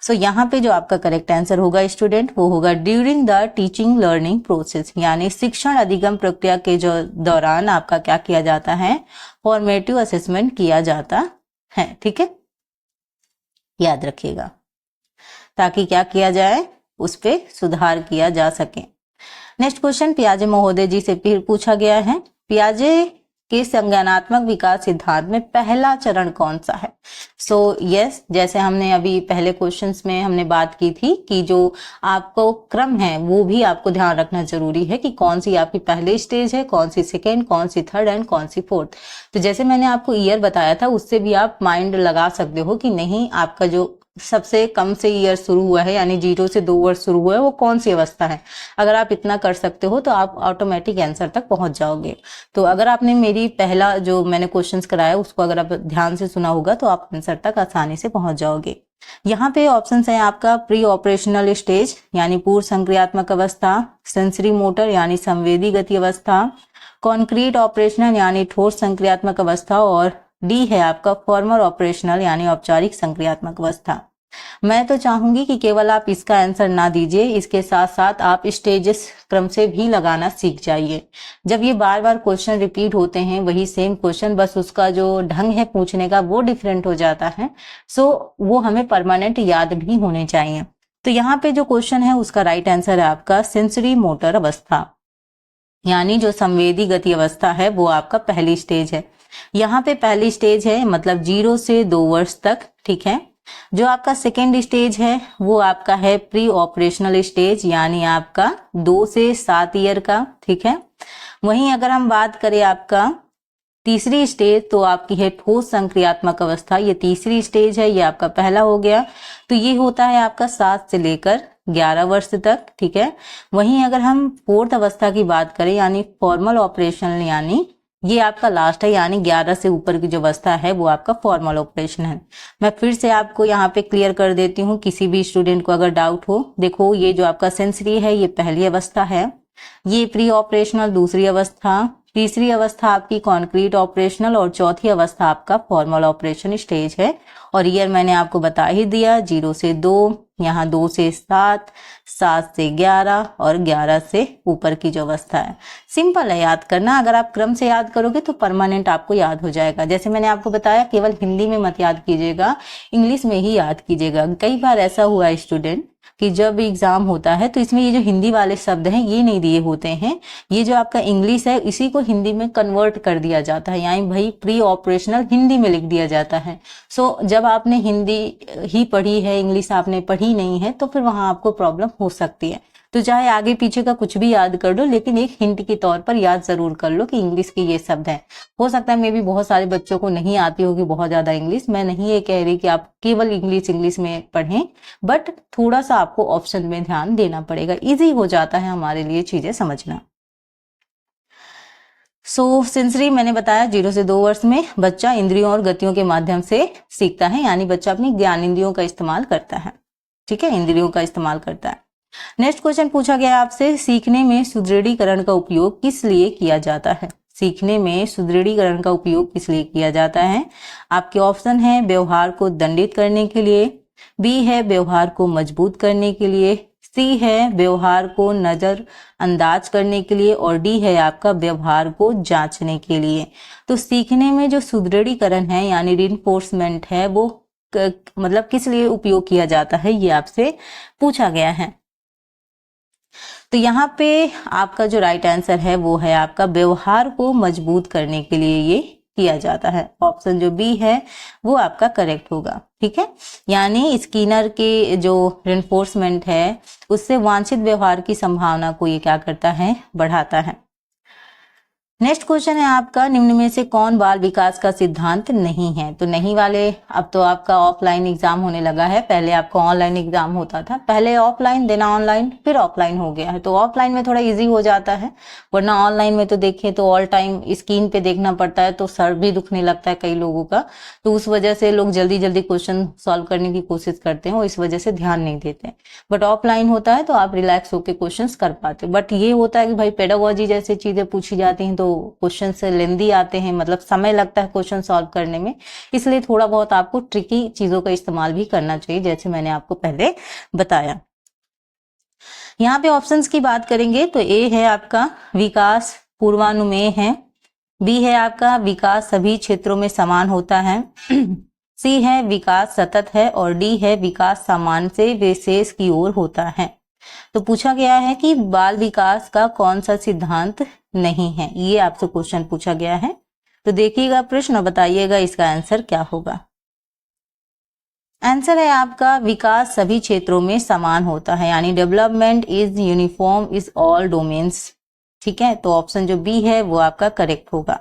सो यहाँ पे जो आपका करेक्ट आंसर होगा स्टूडेंट वो होगा during the teaching learning process, यानी शिक्षण अधिगम प्रक्रिया के जो दौरान आपका क्या किया जाता है? फॉर्मेटिव असेसमेंट किया जाता है। ठीक है, याद रखिएगा, ताकि क्या किया जाए, उस पे सुधार किया जा सके। नेक्स्ट क्वेश्चन पियाजे महोदय जी से फिर पूछा गया है, पियाजे के संज्ञानात्मक विकास सिद्धांत में पहला चरण कौन सा है? सो यस, जैसे हमने अभी पहले क्वेश्चंस में हमने बात की थी कि जो आपको क्रम है वो भी आपको ध्यान रखना जरूरी है कि कौन सी आपकी पहली स्टेज है, कौन सी सेकेंड, कौन सी थर्ड एंड कौन सी फोर्थ। तो जैसे मैंने आपको ईयर बताया था उससे भी आप माइंड लगा सकते हो कि नहीं, आपका जो सबसे कम से ईयर शुरू हुआ है यानी 0 से 2 वर्ष शुरू हुआ है वो कौन सी अवस्था है। अगर आप इतना कर सकते हो तो आप ऑटोमेटिक आंसर तक पहुंच जाओगे। तो अगर आपने मेरी पहला जो मैंने क्वेश्चंस कराया उसको अगर आप ध्यान से सुना होगा तो आप आंसर तक आसानी से पहुंच जाओगे। यहाँ पे ऑप्शन है आपका प्री ऑपरेशनल स्टेज यानी पूर्व संक्रियात्मक अवस्था, सेंसरी मोटर यानी संवेदी गति अवस्था, कॉन्क्रीट ऑपरेशनल यानी ठोस संक्रियात्मक अवस्था, और डी है आपका फॉर्मल ऑपरेशनल यानी औपचारिक संक्रियात्मक अवस्था। मैं तो चाहूंगी कि केवल आप इसका आंसर ना दीजिए, इसके साथ साथ आप स्टेजेस क्रम से भी लगाना सीख जाइए। जब ये बार बार क्वेश्चन रिपीट होते हैं वही सेम क्वेश्चन, बस उसका जो ढंग है पूछने का वो डिफरेंट हो जाता है, सो वो हमें परमानेंट याद भी होने चाहिए। तो यहाँ पे जो क्वेश्चन है उसका राइट आंसर है आपका सेंसरी मोटर अवस्था, यानी जो संवेदी गति अवस्था है वो आपका पहली स्टेज है। यहाँ पे पहली स्टेज है मतलब 0 से 2 वर्ष तक, ठीक है, जो आपका सेकेंड स्टेज है वो आपका है प्री ऑपरेशनल स्टेज, यानी आपका 2 से 7 ईयर का, ठीक है। वहीं अगर हम बात करें आपका तीसरी स्टेज, तो आपकी है ठोस संक्रियात्मक अवस्था। ये तीसरी स्टेज है, ये आपका पहला हो गया। तो ये होता है आपका 7 से लेकर 11 वर्ष तक, ठीक है। वहीं अगर हम फोर्थ अवस्था की बात करें यानी फॉर्मल ऑपरेशन, यानी ये आपका लास्ट है, यानी 11 से ऊपर की जो अवस्था है वो आपका फॉर्मल ऑपरेशन है। मैं फिर से आपको यहाँ पे क्लियर कर देती हूँ, किसी भी स्टूडेंट को अगर डाउट हो। देखो, ये जो आपका सेंसरी है ये पहली अवस्था है, ये प्री ऑपरेशनल दूसरी अवस्था, तीसरी अवस्था आपकी कॉन्क्रीट ऑपरेशनल और चौथी अवस्था आपका फॉर्मल ऑपरेशन स्टेज है। और ईयर मैंने आपको बता ही दिया, 0 से 2, यहाँ 2 से 7, 7 से 11 और 11 से ऊपर की जो अवस्था है। सिंपल है याद करना, अगर आप क्रम से याद करोगे तो परमानेंट आपको याद हो जाएगा। जैसे मैंने आपको बताया, केवल हिंदी में मत याद कीजिएगा, इंग्लिश में ही याद कीजिएगा। कई बार ऐसा हुआ है स्टूडेंट कि जब एग्जाम होता है तो इसमें ये जो हिंदी वाले शब्द हैं ये नहीं दिए होते हैं, ये जो आपका इंग्लिश है इसी को हिंदी में कन्वर्ट कर दिया जाता है, यानी भाई प्री ऑपरेशनल हिंदी में लिख दिया जाता है। सो जब आपने हिंदी ही पढ़ी है, इंग्लिश आपने पढ़ी नहीं है, तो फिर वहां आपको प्रॉब्लम हो सकती है। तो चाहे आगे पीछे का कुछ भी याद कर लो, लेकिन एक हिंट के तौर पर याद जरूर कर लो कि इंग्लिश के ये शब्द हैं। हो सकता है मे भी बहुत सारे बच्चों को नहीं आती होगी बहुत ज्यादा इंग्लिश। मैं नहीं ये कह रही कि आप केवल इंग्लिश में पढ़ें, बट थोड़ा सा आपको ऑप्शन में ध्यान देना पड़ेगा, इजी हो जाता है हमारे लिए चीजें समझना। सेंसरी मैंने बताया 0 से 2 वर्ष में बच्चा इंद्रियों और गतियों के माध्यम से सीखता है, यानी बच्चा अपनी ज्ञान इंद्रियों का इस्तेमाल करता है, ठीक है, इंद्रियों का इस्तेमाल करता है। नेक्स्ट क्वेश्चन पूछा गया आपसे, सीखने में सुदृढ़ीकरण का उपयोग किस लिए किया जाता है? सीखने में सुदृढ़ीकरण का उपयोग किस लिए किया जाता है? आपके ऑप्शन है व्यवहार को दंडित करने के लिए, बी है व्यवहार को मजबूत करने के लिए, सी है व्यवहार को नजर अंदाज करने के लिए, और डी है आपका व्यवहार को जांचने के लिए। तो सीखने में जो सुदृढ़ीकरण है यानी रिइंफोर्समेंट है वो मतलब किस लिए उपयोग किया जाता है, ये आपसे पूछा गया है। तो यहाँ पे आपका जो राइट आंसर है वो है आपका व्यवहार को मजबूत करने के लिए ये किया जाता है। ऑप्शन जो बी है वो आपका करेक्ट होगा, ठीक है। यानी स्किनर के जो रिइंफोर्समेंट है उससे वांछित व्यवहार की संभावना को ये क्या करता है, बढ़ाता है। नेक्स्ट क्वेश्चन है आपका, निम्न में से कौन बाल विकास का सिद्धांत नहीं है? तो नहीं वाले, अब तो आपका ऑफलाइन एग्जाम होने लगा है, पहले आपका ऑनलाइन एग्जाम होता था, पहले ऑफलाइन देना ऑनलाइन फिर ऑफलाइन हो गया है, तो ऑफलाइन में थोड़ा इजी हो जाता है, वरना ऑनलाइन में तो देखिए तो ऑल टाइम स्क्रीन पे देखना पड़ता है, तो सर भी दुखने लगता है कई लोगों का, तो उस वजह से लोग जल्दी जल्दी क्वेश्चन सॉल्व करने की कोशिश करते हैं और इस वजह से ध्यान नहीं देते। बट ऑफलाइन होता है तो आप रिलैक्स होकर क्वेश्चन कर पाते। बट ये होता है कि भाई पेडागोजी जैसे चीजें पूछी जाती हैं तो क्वेश्चन से लेंदी आते हैं, मतलब समय लगता है क्वेश्चन सॉल्व करने में, इसलिए थोड़ा बहुत आपको ट्रिकी चीजों का इस्तेमाल भी करना चाहिए, जैसे मैंने आपको पहले बताया। यहाँ पे ऑप्शंस की बात करेंगे तो ए है आपका विकास पूर्वानुमेय है, बी है आपका विकास सभी क्षेत्रों में समान होता है, सी है विकास सतत है, और डी है विकास सामान्य से विशेष की ओर होता है। तो पूछा गया है कि बाल विकास का कौन सा सिद्धांत नहीं है, ये आपसे क्वेश्चन पूछा गया है। तो देखिएगा प्रश्न और बताइएगा इसका आंसर क्या होगा। आंसर है आपका विकास सभी क्षेत्रों में समान होता है, यानी development is uniform is all domains, ठीक है। तो ऑप्शन जो बी है वो आपका करेक्ट होगा।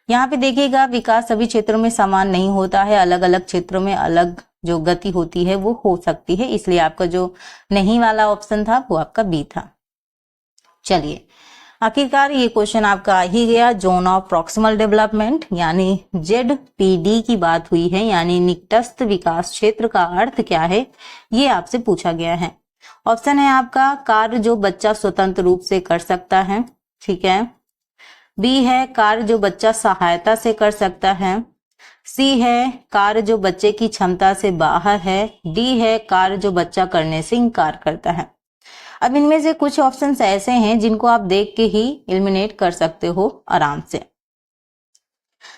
यहाँ पे देखिएगा विकास सभी क्षेत्रों में समान नहीं होता है, अलग अलग क्षेत्रों में अलग जो गति होती है वो हो सकती है, इसलिए आपका जो नहीं वाला ऑप्शन था वो आपका बी था। चलिए आखिरकार ये क्वेश्चन आपका आ ही गया, जोन ऑफ प्रॉक्सिमल डेवलपमेंट यानी ZPD की बात हुई है, यानी निकटस्थ विकास क्षेत्र का अर्थ क्या है, ये आपसे पूछा गया है। ऑप्शन है आपका कार्य जो बच्चा स्वतंत्र रूप से कर सकता है, ठीक है, बी है कार्य जो बच्चा सहायता से कर सकता है, सी है कार्य जो बच्चे की क्षमता से बाहर है, डी है कार्य जो बच्चा करने से इनकार करता है। अब इनमें से कुछ ऑप्शंस ऐसे हैं जिनको आप देख के ही एलिमिनेट कर सकते हो आराम से।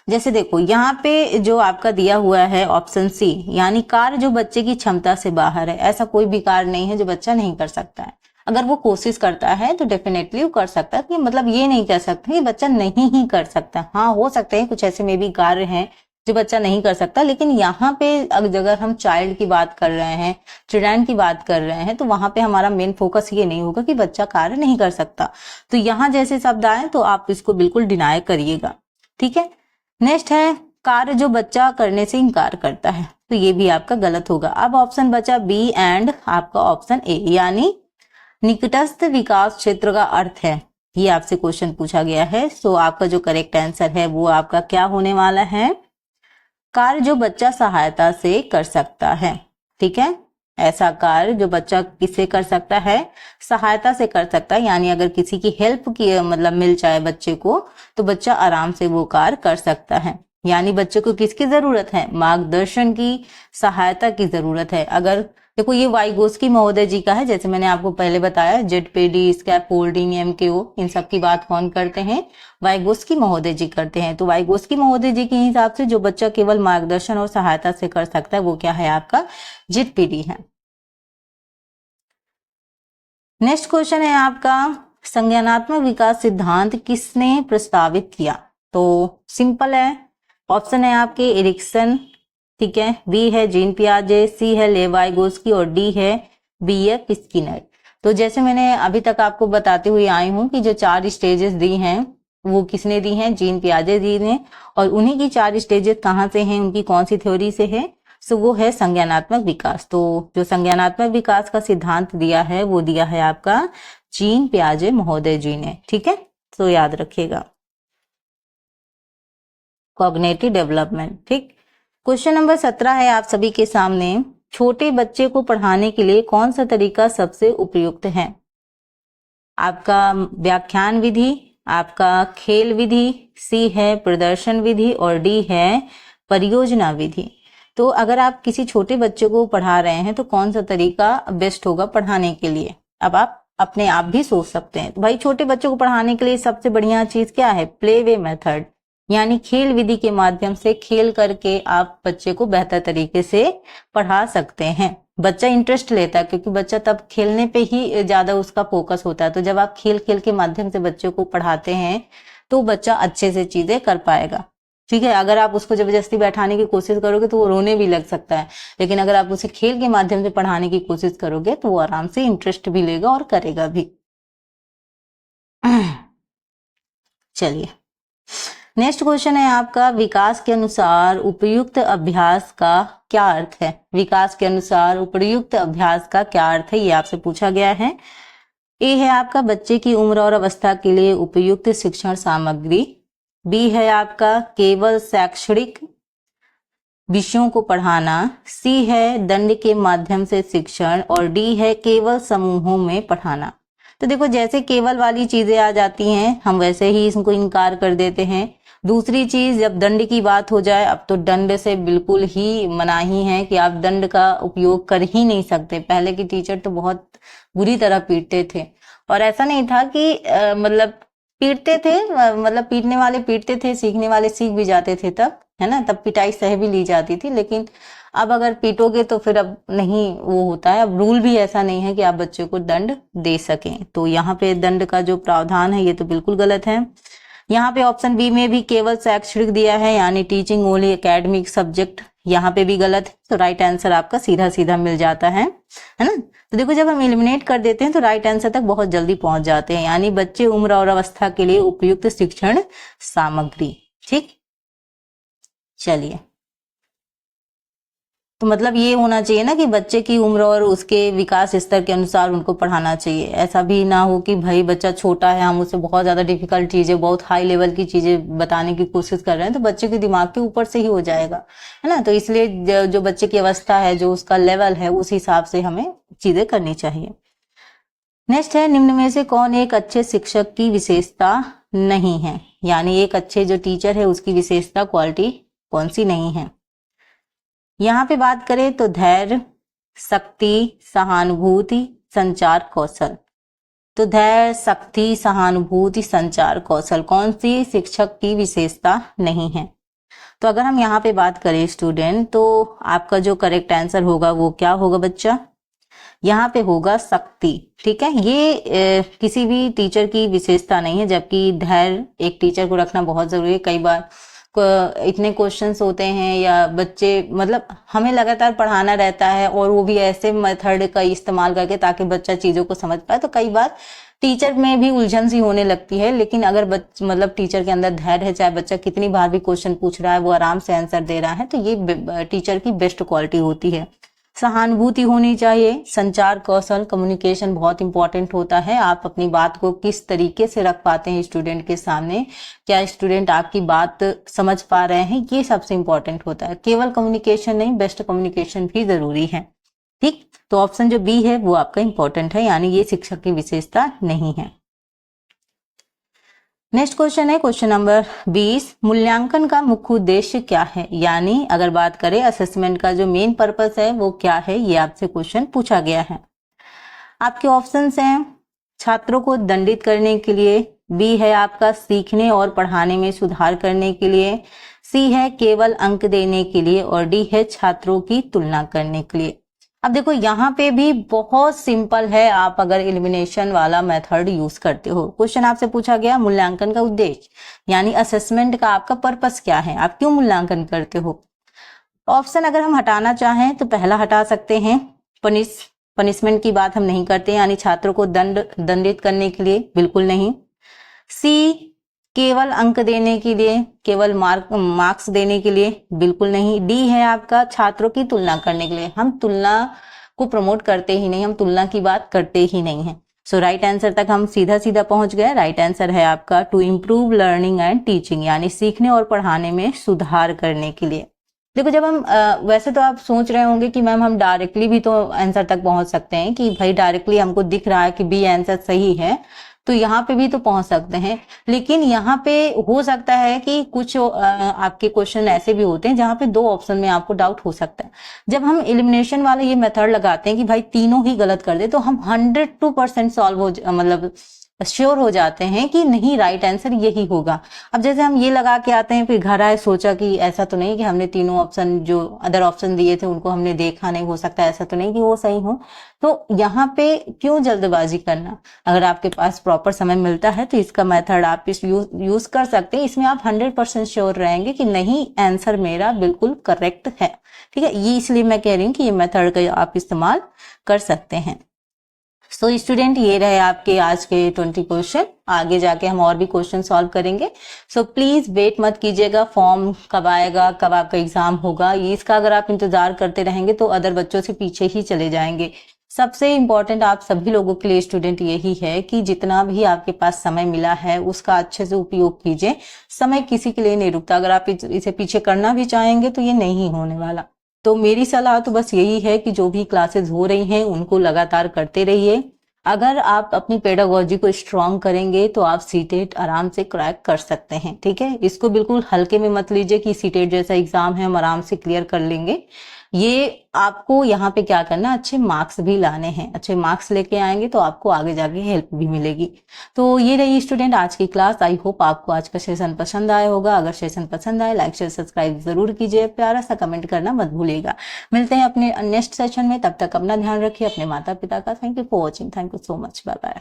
जैसे देखो यहाँ पे जो आपका दिया हुआ है ऑप्शन सी, यानी कार्य जो बच्चे की क्षमता से बाहर है, ऐसा कोई भी कार्य नहीं है जो बच्चा नहीं कर सकता है। अगर वो कोशिश करता है तो डेफिनेटली वो कर सकता है, कि मतलब ये नहीं कह सकते कि बच्चा नहीं ही कर सकता। हाँ हो सकते हैं कुछ ऐसे में भी कार्य हैं जो बच्चा नहीं कर सकता। लेकिन यहाँ पे अगर हम चाइल्ड की बात कर रहे हैं, चिल्ड्रन की बात कर रहे हैं, तो वहां पे हमारा मेन फोकस ये नहीं होगा कि बच्चा कार्य नहीं कर सकता। तो यहाँ जैसे शब्द आए तो आप इसको बिल्कुल डिनाई करिएगा, ठीक है। नेक्स्ट है कार्य जो बच्चा करने से इनकार करता है, तो ये भी आपका गलत होगा। अब ऑप्शन बचा बी एंड आपका ऑप्शन ए, यानी निकटस्थ विकास क्षेत्र का अर्थ है, ये आपसे क्वेश्चन पूछा गया है। सो आपका जो करेक्ट आंसर है वो आपका क्या होने वाला है, कार्य जो बच्चा सहायता से कर सकता है, ठीक है। ऐसा कार्य जो बच्चा किससे कर सकता है, सहायता से कर सकता है, यानी अगर किसी की हेल्प की मतलब मिल जाए बच्चे को तो बच्चा आराम से वो कार्य कर सकता है। यानी बच्चे को किसकी जरूरत है, मार्गदर्शन की, सहायता की जरूरत है। अगर देखो ये वाइगोस्की महोदय जी का है, जैसे मैंने आपको पहले बताया, जेडपीडी, स्कैफोल्डिंग, एमकेओ, इन सब की बात कौन करते हैं, वाइगोस्की महोदय जी करते हैं। तो वाइगोस्की महोदय जी के हिसाब से जो बच्चा केवल मार्गदर्शन और सहायता से कर सकता है वो क्या है, आपका जेडपीडी है। नेक्स्ट क्वेश्चन है आपका, संज्ञानात्मक विकास सिद्धांत किसने प्रस्तावित किया। तो सिंपल है, ऑप्शन है आपके एरिक्सन, ठीक है, बी है जीन पियाजे, सी है लेवाइगोस्की और डी है बीएफ स्किनर। तो जैसे मैंने अभी तक आपको बताते हुए आई हूं कि जो 4 स्टेजेस दी हैं वो किसने दी हैं, जीन पियाजे जी ने, और उन्हीं की 4 स्टेजेस कहाँ से हैं, उनकी कौन सी थ्योरी से है, सो वो है संज्ञानात्मक विकास। तो जो संज्ञानात्मक विकास का सिद्धांत दिया है वो दिया है आपका जीन पियाजे महोदय जी ने, ठीक है। तो याद रखिएगा, कॉग्निटिव डेवलपमेंट, ठीक। क्वेश्चन नंबर 17 है आप सभी के सामने, छोटे बच्चे को पढ़ाने के लिए कौन सा तरीका सबसे उपयुक्त है। आपका व्याख्यान विधि, आपका खेल विधि, सी है प्रदर्शन विधि और डी है परियोजना विधि। तो अगर आप किसी छोटे बच्चे को पढ़ा रहे हैं तो कौन सा तरीका बेस्ट होगा पढ़ाने के लिए, अब आप अपने आप भी सोच सकते हैं। तो भाई छोटे बच्चों को पढ़ाने के लिए सबसे बढ़िया चीज क्या है, प्ले वे मेथड, यानी खेल विधि के माध्यम से खेल करके आप बच्चे को बेहतर तरीके से पढ़ा सकते हैं। बच्चा इंटरेस्ट लेता है क्योंकि बच्चा तब खेलने पे ही ज्यादा उसका फोकस होता है। तो जब आप खेल खेल के माध्यम से बच्चे को पढ़ाते हैं तो बच्चा अच्छे से चीजें कर पाएगा, ठीक है। अगर आप उसको जबरदस्ती बैठाने की कोशिश करोगे तो वो रोने भी लग सकता है, लेकिन अगर आप उसे खेल के माध्यम से पढ़ाने की कोशिश करोगे तो वो आराम से इंटरेस्ट भी लेगा और करेगा भी। चलिए नेक्स्ट क्वेश्चन है आपका, विकास के अनुसार उपयुक्त अभ्यास का क्या अर्थ है। विकास के अनुसार उपयुक्त अभ्यास का क्या अर्थ है, ये आपसे पूछा गया है। ए है आपका बच्चे की उम्र और अवस्था के लिए उपयुक्त शिक्षण सामग्री, बी है आपका केवल शैक्षणिक विषयों को पढ़ाना, सी है दंड के माध्यम से शिक्षण और डी है केवल समूहों में पढ़ाना। तो देखो जैसे केवल वाली चीजें आ जाती हैं हम वैसे ही इसको इनकार कर देते हैं। दूसरी चीज, जब दंड की बात हो जाए, अब तो दंड से बिल्कुल ही मनाही है कि आप दंड का उपयोग कर ही नहीं सकते। पहले के टीचर तो बहुत बुरी तरह पीटते थे, और ऐसा नहीं था कि मतलब पीटते थे, मतलब पीटने वाले पीटते थे, सीखने वाले सीख भी जाते थे तब, है ना, तब पिटाई सह भी ली जाती थी। लेकिन अब अगर पीटोगे तो फिर अब नहीं वो होता है, अब रूल भी ऐसा नहीं है कि आप बच्चे को दंड दे सकें। तो यहाँ पे दंड का जो प्रावधान है ये तो बिल्कुल गलत है। यहाँ पे ऑप्शन बी में भी केवल शैक्षणिक दिया है, यानी टीचिंग ओनली एकेडमिक सब्जेक्ट, यहाँ पे भी गलत है। तो राइट आंसर आपका सीधा सीधा मिल जाता है ना। तो देखो जब हम एलिमिनेट कर देते हैं तो राइट आंसर तक बहुत जल्दी पहुंच जाते हैं, यानी बच्चे उम्र और अवस्था के लिए उपयुक्त शिक्षण सामग्री, ठीक। चलिए, तो मतलब ये होना चाहिए ना कि बच्चे की उम्र और उसके विकास स्तर के अनुसार उनको पढ़ाना चाहिए। ऐसा भी ना हो कि भाई बच्चा छोटा है, हम उसे बहुत ज्यादा डिफिकल्ट चीजें, बहुत हाई लेवल की चीजें बताने की कोशिश कर रहे हैं तो बच्चे के दिमाग के ऊपर से ही हो जाएगा, है ना। तो इसलिए जो बच्चे की अवस्था है, जो उसका लेवल है, उस हिसाब से हमें चीजें करनी चाहिए। नेक्स्ट है, निम्न में से कौन एक अच्छे शिक्षक की विशेषता नहीं है, यानी एक अच्छे जो टीचर है उसकी विशेषता क्वालिटी कौन सी नहीं है। यहाँ पे बात करें तो धैर्य, शक्ति, सहानुभूति, संचार कौशल। तो धैर्य, शक्ति, सहानुभूति, संचार कौशल कौन सी शिक्षक की विशेषता नहीं है। तो अगर हम यहाँ पे बात करें स्टूडेंट, तो आपका जो करेक्ट आंसर होगा वो क्या होगा बच्चा, यहाँ पे होगा शक्ति, ठीक है। ये किसी भी टीचर की विशेषता नहीं है, जबकि धैर्य एक टीचर को रखना बहुत जरूरी है। कई बार इतने क्वेश्चंस होते हैं या बच्चे मतलब हमें लगातार पढ़ाना रहता है और वो भी ऐसे मेथड का इस्तेमाल करके ताकि बच्चा चीजों को समझ पाए, तो कई बार टीचर में भी उलझन सी होने लगती है। लेकिन अगर मतलब टीचर के अंदर धैर्य है, चाहे बच्चा कितनी बार भी क्वेश्चन पूछ रहा है वो आराम से आंसर दे रहा है, तो ये टीचर की बेस्ट क्वालिटी होती है। सहानुभूति होनी चाहिए, संचार कौशल, कम्युनिकेशन बहुत इंपॉर्टेंट होता है। आप अपनी बात को किस तरीके से रख पाते हैं स्टूडेंट के सामने, क्या स्टूडेंट आपकी बात समझ पा रहे हैं, ये सबसे इंपॉर्टेंट होता है। केवल कम्युनिकेशन नहीं, बेस्ट कम्युनिकेशन भी जरूरी है। ठीक, तो ऑप्शन जो बी है वो आपका इंपॉर्टेंट है, यानी ये शिक्षक की विशेषता नहीं है। नेक्स्ट क्वेश्चन है क्वेश्चन नंबर 20, मूल्यांकन का मुख्य उद्देश्य क्या है, यानी अगर बात करें असेसमेंट का जो मेन पर्पस है वो क्या है, ये आपसे क्वेश्चन पूछा गया है। आपके ऑप्शंस हैं छात्रों को दंडित करने के लिए, बी है आपका सीखने और पढ़ाने में सुधार करने के लिए, सी है केवल अंक देने के लिए, और डी है छात्रों की तुलना करने के लिए। अब देखो यहाँ पे भी बहुत सिंपल है, आप अगर एलिमिनेशन वाला मेथड यूज करते हो। क्वेश्चन आपसे पूछा गया मूल्यांकन का उद्देश्य, यानी असेसमेंट का आपका पर्पस क्या है, आप क्यों मूल्यांकन करते हो। ऑप्शन अगर हम हटाना चाहें तो पहला हटा सकते हैं, पनिशमेंट की बात हम नहीं करते, यानी छात्रों को दंडित करने के लिए, बिल्कुल नहीं। सी केवल अंक देने के लिए, केवल मार्क्स देने के लिए, बिल्कुल नहीं। डी है आपका छात्रों की तुलना करने के लिए, हम तुलना को प्रमोट करते ही नहीं, हम तुलना की बात करते ही नहीं है। सो राइट आंसर तक हम सीधा सीधा पहुंच गए। राइट आंसर है आपका to improve learning and teaching, यानी सीखने और पढ़ाने में सुधार करने के लिए। देखो जब हम वैसे तो आप सोच रहे होंगे कि मैम हम डायरेक्टली भी तो आंसर तक पहुंच सकते हैं, कि भाई डायरेक्टली हमको दिख रहा है कि बी आंसर सही है तो यहाँ पे भी तो पहुंच सकते हैं। लेकिन यहाँ पे हो सकता है कि कुछ आपके क्वेश्चन ऐसे भी होते हैं जहाँ पे दो ऑप्शन में आपको डाउट हो सकता है। जब हम एलिमिनेशन वाला ये मेथड लगाते हैं कि भाई तीनों ही गलत कर दे, तो हम 102% सॉल्व हो मतलब श्योर हो जाते हैं कि नहीं राइट आंसर यही होगा। अब जैसे हम ये लगा के आते हैं, फिर घर आए सोचा कि ऐसा तो नहीं कि हमने तीनों ऑप्शन जो अदर ऑप्शन दिए थे उनको हमने देखा नहीं, हो सकता है ऐसा तो नहीं कि वो सही हो। तो यहाँ पे क्यों जल्दबाजी करना, अगर आपके पास प्रॉपर समय मिलता है तो इसका मेथड आप यूज कर सकते हैं। इसमें आप 100% श्योर रहेंगे कि नहीं आंसर मेरा बिल्कुल करेक्ट है। ठीक है, ये इसलिए मैं कह रही हूँ कि ये मेथड का आप इस्तेमाल कर सकते हैं। सो स्टूडेंट ये रहे आपके आज के 20 क्वेश्चन, आगे जाके हम और भी क्वेश्चन सॉल्व करेंगे। सो प्लीज वेट मत कीजिएगा, फॉर्म कब आएगा, कब आपका एग्जाम होगा, ये इसका अगर आप इंतजार करते रहेंगे तो अदर बच्चों से पीछे ही चले जाएंगे। सबसे इम्पोर्टेंट आप सभी लोगों के लिए स्टूडेंट यही है कि जितना भी आपके पास समय मिला है उसका अच्छे से उपयोग कीजिए। समय किसी के लिए नहीं रुकता, अगर आप इसे पीछे करना भी चाहेंगे तो ये नहीं होने वाला। तो मेरी सलाह तो बस यही है कि जो भी क्लासेस हो रही हैं उनको लगातार करते रहिए। अगर आप अपनी पेडागोजी को स्ट्रॉन्ग करेंगे तो आप सीटेट आराम से क्रैक कर सकते हैं। ठीक है, इसको बिल्कुल हल्के में मत लीजिए कि सीटेट जैसा एग्जाम है हम आराम से क्लियर कर लेंगे। ये आपको यहाँ पे क्या करना, अच्छे मार्क्स भी लाने हैं। अच्छे मार्क्स लेके आएंगे तो आपको आगे जाके हेल्प भी मिलेगी। तो ये रही स्टूडेंट आज की क्लास। आई होप आपको आज का सेशन पसंद आया होगा। अगर सेशन पसंद आए लाइक शेयर सब्सक्राइब जरूर कीजिए, प्यारा सा कमेंट करना मत भूलिएगा। मिलते हैं अपने नेक्स्ट सेशन में, तब तक अपना ध्यान रखिए, अपने माता पिता का। Thank you for watching, thank you so much, bye bye.